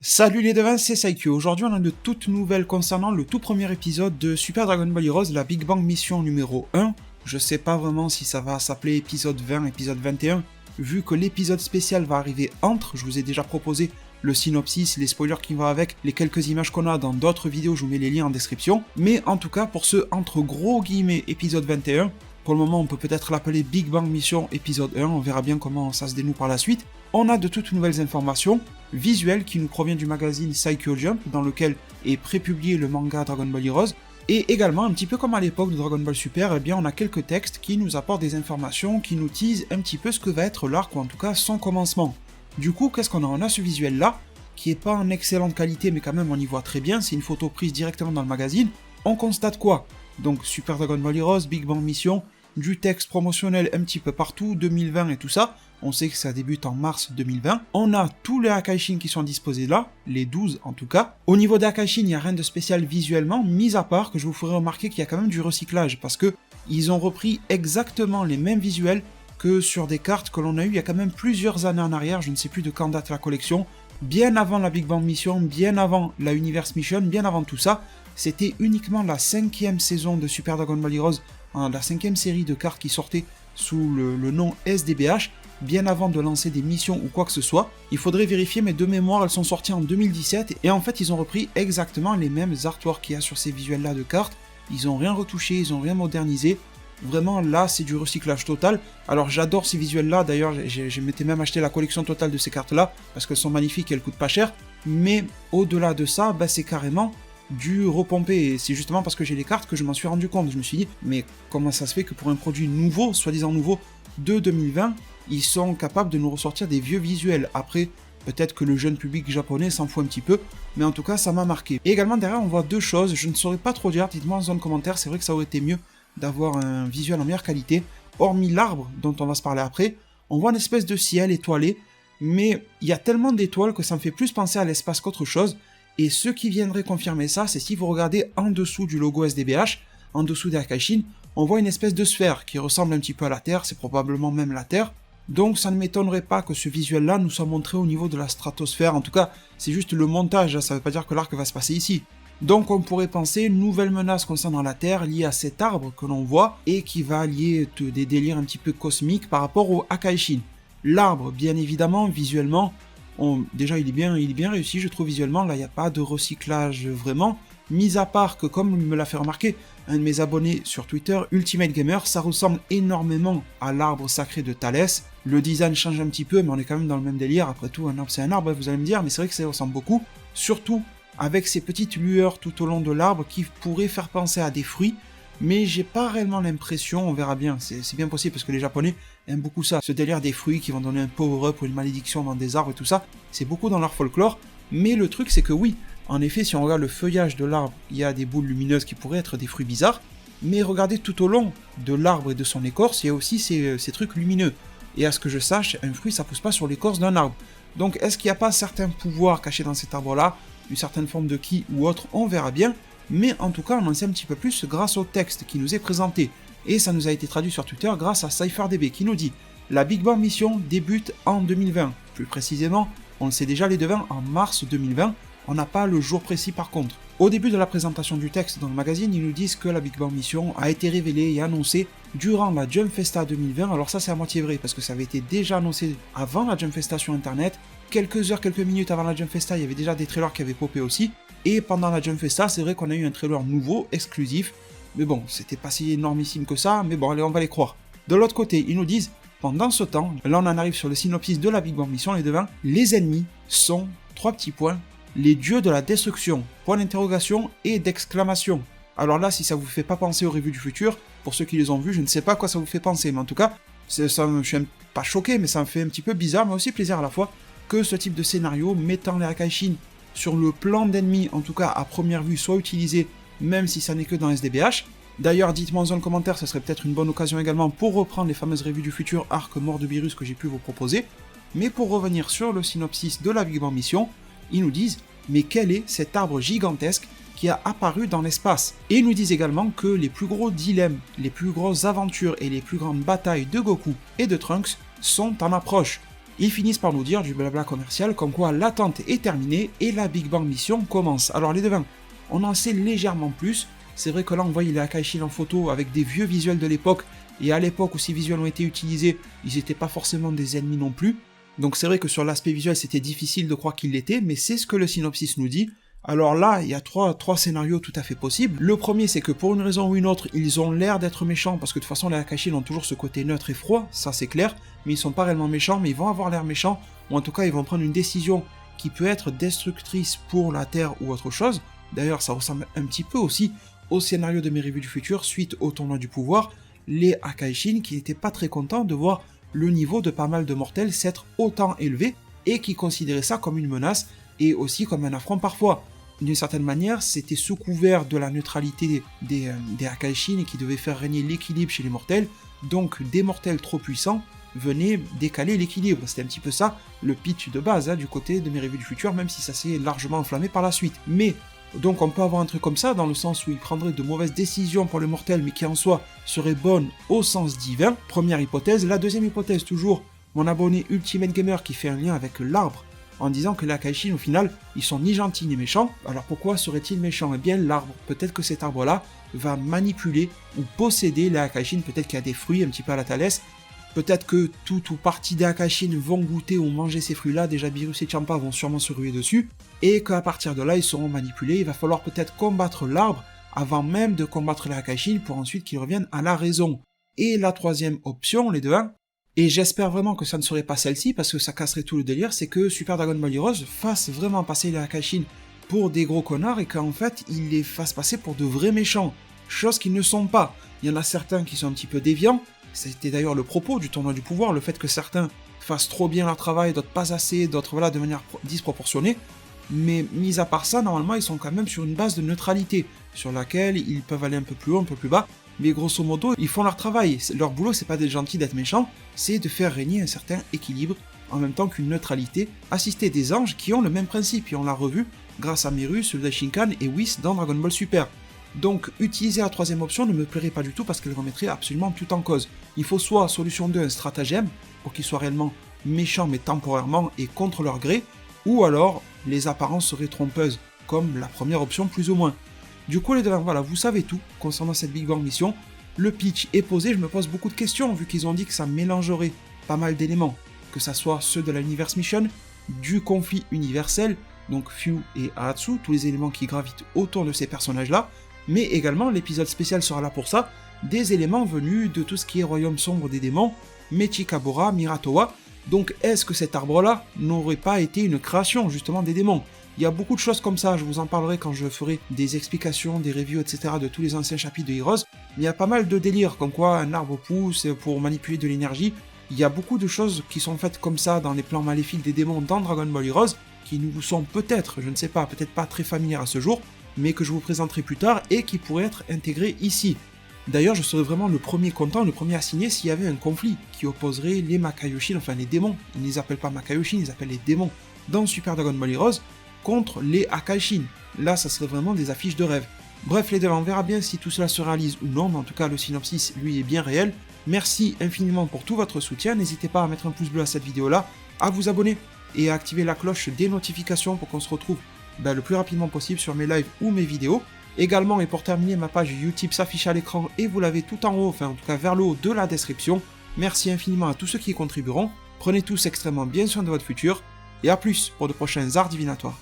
Salut les devins, c'est Saikyo. Aujourd'hui on a de toutes nouvelles concernant le tout premier épisode de Super Dragon Ball Heroes, la Big Bang Mission numéro 1. Je sais pas vraiment si ça va s'appeler épisode 20, épisode 21, vu que l'épisode spécial va arriver entre. Je vous ai déjà proposé le synopsis, les spoilers qui vont avec, les quelques images qu'on a dans d'autres vidéos, je vous mets les liens en description. Mais en tout cas, pour ce entre gros guillemets épisode 21, pour le moment on peut peut-être l'appeler Big Bang Mission épisode 1, on verra bien comment ça se dénoue par la suite. On a de toutes nouvelles informations visuelles qui nous proviennent du magazine Saikyo Jump, dans lequel est prépublié le manga Dragon Ball Heroes. Et également, un petit peu comme à l'époque de Dragon Ball Super, eh bien on a quelques textes qui nous apportent des informations, qui nous teasent un petit peu ce que va être l'arc, ou en tout cas son commencement. Du coup, qu'est-ce qu'on a? On a ce visuel-là, qui est pas en excellente qualité, mais quand même on y voit très bien, c'est une photo prise directement dans le magazine. On constate quoi? Donc Super Dragon Ball Heroes, Big Bang Mission, du texte promotionnel un petit peu partout, 2020 et tout ça. On sait que ça débute en mars 2020. On a tous les Akaishin qui sont disposés là, les 12 en tout cas. Au niveau des Akaishin, il n'y a rien de spécial visuellement, mis à part que je vous ferai remarquer qu'il y a quand même du recyclage, parce que ils ont repris exactement les mêmes visuels que sur des cartes que l'on a eu il y a quand même plusieurs années en arrière, je ne sais plus de quand date la collection, bien avant la Big Bang Mission, bien avant la Universe Mission, bien avant tout ça. C'était uniquement la 5e saison de Super Dragon Ball Heroes, la 5e série de cartes qui sortait sous le nom SDBH, bien avant de lancer des missions ou quoi que ce soit. Il faudrait vérifier, mais de mémoire, elles sont sorties en 2017, et en fait, ils ont repris exactement les mêmes artworks qu'il y a sur ces visuels-là de cartes. Ils ont rien retouché, ils ont rien modernisé. Vraiment, là, c'est du recyclage total. Alors, j'adore ces visuels-là, d'ailleurs, je m'étais même acheté la collection totale de ces cartes-là, parce qu'elles sont magnifiques et elles coûtent pas cher. Mais au-delà de ça, c'est carrément du repompé, et c'est justement parce que j'ai les cartes que je m'en suis rendu compte. Je me suis dit, mais comment ça se fait que pour un produit nouveau, soi-disant nouveau, de 2020, ils sont capables de nous ressortir des vieux visuels. Après, peut-être que le jeune public japonais s'en fout un petit peu, mais en tout cas, ça m'a marqué. Et également, derrière, on voit deux choses, je ne saurais pas trop dire, dites-moi en zone commentaire, c'est vrai que ça aurait été mieux d'avoir un visuel en meilleure qualité. Hormis l'arbre, dont on va se parler après, on voit une espèce de ciel étoilé, mais il y a tellement d'étoiles que ça me fait plus penser à l'espace qu'autre chose. Et ce qui viendrait confirmer ça, c'est si vous regardez en dessous du logo SDBH, en dessous des Akaishin, on voit une espèce de sphère qui ressemble un petit peu à la Terre, c'est probablement même la Terre. Donc ça ne m'étonnerait pas que ce visuel-là nous soit montré au niveau de la stratosphère. En tout cas, c'est juste le montage, ça ne veut pas dire que l'arc va se passer ici. Donc on pourrait penser une nouvelle menace concernant la Terre liée à cet arbre que l'on voit et qui va lier des délires un petit peu cosmiques par rapport au Akaishin. L'arbre, bien évidemment, visuellement, déjà il est bien réussi, je trouve visuellement, là il n'y a pas de recyclage vraiment, mis à part que, comme me l'a fait remarquer un de mes abonnés sur Twitter, Ultimate Gamer, ça ressemble énormément à l'arbre sacré de Thalès. Le design change un petit peu, mais on est quand même dans le même délire. Après tout, un arbre c'est un arbre, vous allez me dire, mais c'est vrai que ça ressemble beaucoup, surtout avec ces petites lueurs tout au long de l'arbre qui pourraient faire penser à des fruits, mais j'ai pas réellement l'impression, on verra bien, c'est bien possible parce que les Japonais aiment beaucoup ça, ce délire des fruits qui vont donner un power-up ou une malédiction dans des arbres et tout ça, c'est beaucoup dans leur folklore, mais le truc c'est que oui, en effet, si on regarde le feuillage de l'arbre, il y a des boules lumineuses qui pourraient être des fruits bizarres, mais regardez tout au long de l'arbre et de son écorce, il y a aussi ces trucs lumineux, et à ce que je sache, un fruit ça pousse pas sur l'écorce d'un arbre, donc est-ce qu'il n'y a pas certains pouvoirs cachés dans cet arbre-là, une certaine forme de ki ou autre, on verra bien, mais en tout cas on en sait un petit peu plus grâce au texte qui nous est présenté, et ça nous a été traduit sur Twitter grâce à CypherDB qui nous dit « La Big Bang Mission débute en 2020 », plus précisément, on le sait déjà les devins, en mars 2020, on n'a pas le jour précis par contre. Au début de la présentation du texte dans le magazine, ils nous disent que la Big Bang Mission a été révélée et annoncée durant la Jump Festa 2020, alors ça c'est à moitié vrai, parce que ça avait été déjà annoncé avant la Jump Festa sur internet, quelques heures, quelques minutes avant la Jump Festa, il y avait déjà des trailers qui avaient popé aussi, et pendant la Jump Festa, c'est vrai qu'on a eu un trailer nouveau, exclusif, mais bon, c'était pas si énormissime que ça, mais bon, allez, on va les croire. De l'autre côté, ils nous disent, pendant ce temps, là on en arrive sur le synopsis de la Big Bang Mission, les devins, les ennemis sont, 3 petits points, les dieux de la destruction, point d'interrogation et d'exclamation. Alors là, si ça vous fait pas penser aux revues du futur, pour ceux qui les ont vus, je ne sais pas à quoi ça vous fait penser, mais en tout cas, je suis pas choqué, mais ça me fait un petit peu bizarre, mais aussi plaisir à la fois, que ce type de scénario, mettant les Akaishin sur le plan d'ennemis, en tout cas à première vue, soit utilisé, même si ça n'est que dans SDBH. D'ailleurs, dites-moi en zone commentaire, ce serait peut-être une bonne occasion également pour reprendre les fameuses revues du futur Arc Mort de Virus que j'ai pu vous proposer. Mais pour revenir sur le synopsis de la Big Bang Mission, ils nous disent « Mais quel est cet arbre gigantesque qui a apparu dans l'espace ?» Et ils nous disent également que les plus gros dilemmes, les plus grosses aventures et les plus grandes batailles de Goku et de Trunks sont en approche. Ils finissent par nous dire du blabla commercial comme quoi l'attente est terminée et la Big Bang Mission commence. Alors les devins, on en sait légèrement plus. C'est vrai que là on voit les Akaishin en photo avec des vieux visuels de l'époque, et à l'époque où ces visuels ont été utilisés, ils n'étaient pas forcément des ennemis non plus. Donc c'est vrai que sur l'aspect visuel c'était difficile de croire qu'ils l'étaient, mais c'est ce que le synopsis nous dit. Alors là, il y a trois scénarios tout à fait possibles. Le premier, c'est que pour une raison ou une autre, ils ont l'air d'être méchants, parce que de toute façon, les Akaishin ont toujours ce côté neutre et froid, ça c'est clair, mais ils sont pas réellement méchants, mais ils vont avoir l'air méchants, ou en tout cas, ils vont prendre une décision qui peut être destructrice pour la Terre ou autre chose. D'ailleurs, ça ressemble un petit peu aussi au scénario de mes revues du futur, suite au tournoi du pouvoir, les Akaishin qui n'étaient pas très contents de voir le niveau de pas mal de mortels s'être autant élevé, et qui considéraient ça comme une menace, et aussi comme un affront parfois. D'une certaine manière, c'était sous couvert de la neutralité des Akaishin et qui devait faire régner l'équilibre chez les mortels, donc des mortels trop puissants venaient décaler l'équilibre. C'était un petit peu ça le pitch de base du côté de mes revues du futur, même si ça s'est largement enflammé par la suite. Mais donc on peut avoir un truc comme ça, dans le sens où il prendrait de mauvaises décisions pour le mortel, mais qui en soi seraient bonnes au sens divin. Première hypothèse. La deuxième hypothèse, toujours, mon abonné Ultimate Gamer qui fait un lien avec l'arbre, en disant que les Akaishin, au final, ils sont ni gentils ni méchants. Alors pourquoi seraient-ils méchants? Eh bien l'arbre, peut-être que cet arbre-là va manipuler ou posséder les Akaishin, peut-être qu'il y a des fruits un petit peu à la Thalès, peut-être que tout ou partie des Akaishin vont goûter ou manger ces fruits-là, déjà Beerus et Champa vont sûrement se ruer dessus, et qu'à partir de là, ils seront manipulés. Il va falloir peut-être combattre l'arbre avant même de combattre les Akaishin pour ensuite qu'ils reviennent à la raison. Et la troisième option, les deux 1, et j'espère vraiment que ça ne serait pas celle-ci, parce que ça casserait tout le délire, c'est que Super Dragon Ball Heroes fasse vraiment passer les Akaishin pour des gros connards, et qu'en fait, ils les fassent passer pour de vrais méchants, chose qu'ils ne sont pas. Il y en a certains qui sont un petit peu déviants, c'était d'ailleurs le propos du tournoi du pouvoir, le fait que certains fassent trop bien leur travail, d'autres pas assez, d'autres voilà, de manière disproportionnée, mais mis à part ça, normalement, ils sont quand même sur une base de neutralité, sur laquelle ils peuvent aller un peu plus haut, un peu plus bas, mais grosso modo, ils font leur travail. Leur boulot, c'est pas d'être gentil, d'être méchant, c'est de faire régner un certain équilibre, en même temps qu'une neutralité, assister des anges qui ont le même principe, et on l'a revu grâce à Meru, Sulda Shinkan et Whis dans Dragon Ball Super. Donc, utiliser la troisième option ne me plairait pas du tout parce qu'elle remettrait absolument tout en cause. Il faut soit, solution 2, un stratagème, pour qu'ils soient réellement méchants mais temporairement et contre leur gré, ou alors les apparences seraient trompeuses, comme la première option plus ou moins. Du coup les deux, voilà, vous savez tout concernant cette Big Bang Mission. Le pitch est posé, je me pose beaucoup de questions vu qu'ils ont dit que ça mélangerait pas mal d'éléments, que ça soit ceux de la Universe Mission, du conflit universel, donc Fu et Ahatsu, tous les éléments qui gravitent autour de ces personnages-là, mais également l'épisode spécial sera là pour ça, des éléments venus de tout ce qui est Royaume Sombre des Démons, Mechikabura, Miratoa. Donc est-ce que cet arbre-là n'aurait pas été une création justement des démons? Il y a beaucoup de choses comme ça, je vous en parlerai quand je ferai des explications, des reviews, etc. de tous les anciens chapitres de Heroes. Mais il y a pas mal de délires, comme quoi un arbre pousse pour manipuler de l'énergie. Il y a beaucoup de choses qui sont faites comme ça dans les plans maléfiques des démons dans Dragon Ball Heroes, qui nous sont peut-être, je ne sais pas, peut-être pas très familières à ce jour, mais que je vous présenterai plus tard et qui pourraient être intégrées ici. D'ailleurs, je serais vraiment le premier content, le premier à signer s'il y avait un conflit qui opposerait les Makaioshin, enfin les démons, ils ne les appellent pas Makaioshin, ils appellent les démons, dans Super Dragon Ball Heroes, contre les Akaishin. Là, ça serait vraiment des affiches de rêve. Bref, les deux, on verra bien si tout cela se réalise ou non, mais en tout cas, le synopsis, lui, est bien réel. Merci infiniment pour tout votre soutien, n'hésitez pas à mettre un pouce bleu à cette vidéo-là, à vous abonner et à activer la cloche des notifications pour qu'on se retrouve le plus rapidement possible sur mes lives ou mes vidéos. Également, et pour terminer, ma page YouTube s'affiche à l'écran et vous l'avez tout en haut, enfin en tout cas vers le haut de la description. Merci infiniment à tous ceux qui y contribueront. Prenez tous extrêmement bien soin de votre futur, et à plus pour de prochains arts divinatoires.